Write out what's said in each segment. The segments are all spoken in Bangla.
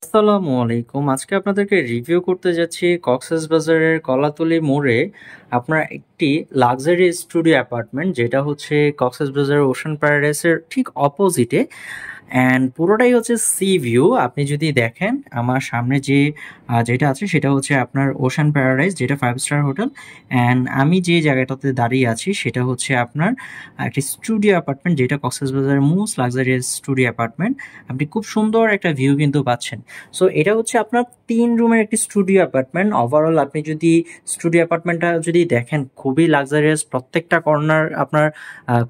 আসসালামু আলাইকুম। আজকে আপনাদেরকে রিভিউ করতে যাচ্ছি কক্সবাজারের কলাতলী মোড়ে আপনার একটি লাক্সারি স্টুডিও অ্যাপার্টমেন্ট, যেটা হচ্ছে কক্সবাজার ওশান প্যারাডাইসের ঠিক অপোজিটে। অ্যান্ড পুরোটাই হচ্ছে সি ভিউ। আপনি যদি দেখেন আমার সামনে যেটা আছে সেটা হচ্ছে আপনার ওশান প্যারাডাইস, যেটা 5 স্টার হোটেল। অ্যান্ড আমি যে জায়গাটাতে দাঁড়িয়ে আছি সেটা হচ্ছে আপনার একটি স্টুডিও অ্যাপার্টমেন্ট, যেটা কক্সবাজারের মোস্ট লাক্সারিয়াস স্টুডিও অ্যাপার্টমেন্ট। আপনি খুব সুন্দর একটা ভিউ কিন্তু পাচ্ছেন। সো এটা হচ্ছে আপনার 3 রুমের একটি স্টুডিও অ্যাপার্টমেন্ট। ওভারঅল আপনি যদি স্টুডিও অ্যাপার্টমেন্টটা যদি দেখেন, খুবই লাক্সারিয়াস। প্রত্যেকটা কর্নার আপনার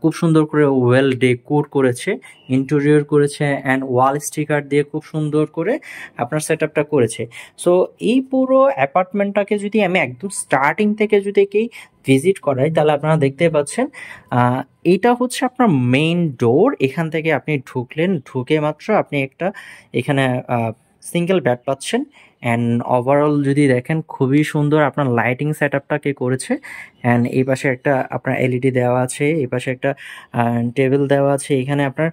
খুব সুন্দর করে ওয়েল ডেকোর করেছে, ইন্টেরিয়র করেছে, অ্যান্ড ওয়াল স্টিকার দিয়ে খুব সুন্দর করে আপনার সেট আপটা করেছে। সো এই পুরো অ্যাপার্টমেন্টটাকে যদি আমি একদম স্টার্টিং থেকে যদি কি ভিজিট করাই, তাহলে আপনারা দেখতে পাচ্ছেন এইটা হচ্ছে আপনার মেইন ডোর। এখান থেকে আপনি ঢুকলেন, ঢুকে মাত্র আপনি একটা এখানে সিঙ্গেল বেড পাচ্ছেন। অ্যান্ড ওভারঅল যদি দেখেন, খুবই সুন্দর আপনার লাইটিং সেট আপটা কে করেছে। অ্যান্ড এই পাশে একটা আপনার এলইডি দেওয়া আছে, এই পাশে একটা টেবিল দেওয়া আছে। এখানে আপনার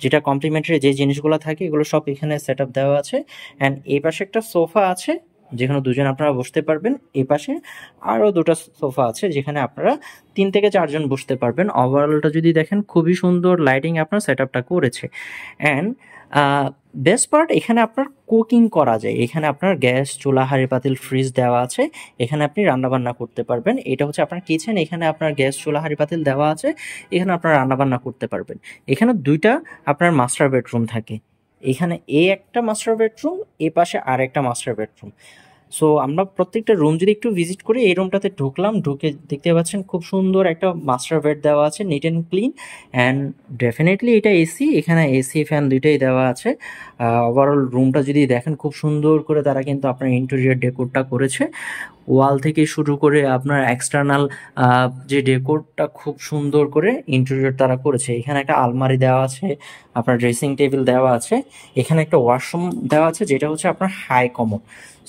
যেটা কমপ্লিমেন্টারি যে জিনিসগুলো থাকে এগুলো সব এখানে সেট আপ দেওয়া আছে। অ্যান্ড এই পাশে একটা সোফা আছে যেখানে দুজন আপনারা বসতে পারবেন। এই পাশে আরও দুটো সোফা আছে যেখানে আপনারা 3 থেকে 4 জন বসতে পারবেন। ওভারঅলটা যদি দেখেন, খুবই সুন্দর লাইটিং আপনার সেট আপটা করেছে। অ্যান্ড বেস্ট পার্ট, এখানে আপনার কুকিং করা যায়। এখানে আপনার গ্যাস, চুলা, হাঁড়ি পাতিল, ফ্রিজ দেওয়া আছে। এখানে আপনি রান্নাবান্না করতে পারবেন। এটা হচ্ছে আপনার কিচেন। এখানে আপনার গ্যাস, চুলা, হাঁড়ি পাতিল দেওয়া আছে। এখানে আপনার রান্নাবান্না করতে পারবেন। এখানে 2টা আপনার মাস্টার বেডরুম থাকে। এখানে একটা মাস্টার বেডরুম, এ পাশে আর একটা মাস্টার বেডরুম। সো আমরা প্রত্যেকটা রুম যদি একটু ভিজিট করি, এই রুমটাতে ঢুকলাম, ঢুকে দেখতে পাচ্ছেন খুব সুন্দর একটা মাস্টার বেড দেওয়া আছে, neat and clean. And definitely এটা এসি, এখানে এসি ফ্যান দুইটাই দেওয়া আছে। ওভারঅল রুমটা যদি দেখেন, খুব সুন্দর করে তারা কিন্তু আপনার ইন্টেরিয়র ডেকোরটা করেছে। ওয়াল থেকে শুরু করে আপনার এক্সটার্নাল যে ডেকোরটা খুব সুন্দর করে ইন্টেরিয়র তারা করেছে। এখানে একটা আলমারি দেওয়া আছে, আপনার ড্রেসিং টেবিল দেওয়া আছে। এখানে একটা ওয়াশরুম দেওয়া আছে, যেটা হচ্ছে আপনার হাই কমন।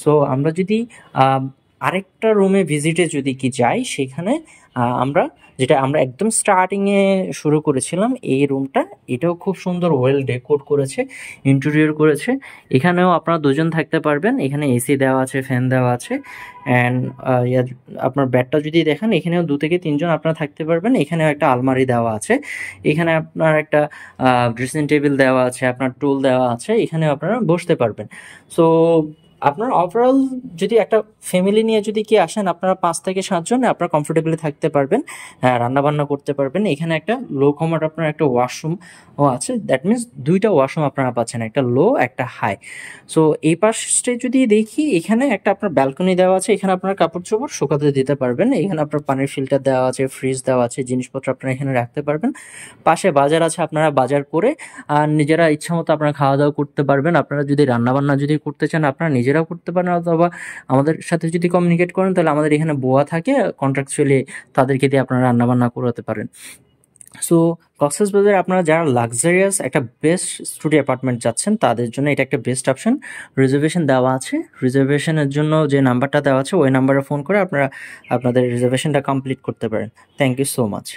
সো আমরা যদি আরেকটা রুমে ভিজিটে যদি কি যাই, সেখানে আমরা একদম স্টার্টিংয়ে শুরু করেছিলাম এই রুমটা। এটাও খুব সুন্দর ওয়েল ডেকোর করেছে, ইন্টেরিয়র করেছে। এখানেও আপনারা দুজন থাকতে পারবেন। এখানে এসি দেওয়া আছে, ফ্যান দেওয়া আছে। অ্যান্ড আপনার বেডটা যদি দেখেন, এখানেও 2 থেকে 3 জন আপনারা থাকতে পারবেন। এখানেও একটা আলমারি দেওয়া আছে। এখানে আপনার একটা ড্রেসিং টেবিল দেওয়া আছে, আপনার টুল দেওয়া আছে। এখানেও আপনারা বসতে পারবেন। সো আপনার ওভারঅল যদি একটা ফ্যামিলি নিয়ে যদি কি আসেন, আপনারা 5 থেকে 7 জন আপনারা কমফোর্টেবলি থাকতে পারবেন, রান্না বান্না করতে পারবেন। এখানে একটা লো কমোড আপনার একটা ওয়াশরুম ও আছে। দ্যাট মিনস 2টা ওয়াশরুম আপনারা পাচ্ছেন, একটা লো একটা হাই। সো এই পাশে যদি দেখি, এখানে একটা আপনার ব্যালকনি দেওয়া আছে। এখানে আপনার কাপড় চোপড় শুকাতে দিতে পারবেন। এখানে আপনার পানির ফিল্টার দেওয়া আছে, ফ্রিজ দেওয়া আছে, জিনিসপত্র আপনারা এখানে রাখতে পারবেন। পাশে বাজার আছে, আপনারা বাজার করে আর নিজেরা ইচ্ছা মতো আপনারা খাওয়া দাওয়া করতে পারবেন। আপনারা যদি রান্নাবান্না যদি করতে চান, আপনারা নিজেরাও করতে পারেন, অথবা আমাদের সাথে যদি কমিউনিকেট করেন, তাহলে আমাদের এখানে বোয়া থাকে, কন্ট্রাকচুয়ালি তাদেরকে দিয়ে আপনারা রান্নাবান্না করাতে পারেন। সো কক্সবাজারে আপনারা যারা লাক্সারিয়াস একটা বেস্ট স্টুডিও অ্যাপার্টমেন্ট চাচ্ছেন, তাদের জন্য এটা একটা বেস্ট অপশন। রিজার্ভেশন দেওয়া আছে। রিজার্ভেশনের জন্য যে নাম্বারটা দেওয়া আছে, ওই নাম্বারে ফোন করে আপনারা আপনাদের রিজার্ভেশনটা কমপ্লিট করতে পারেন। Thank you so much.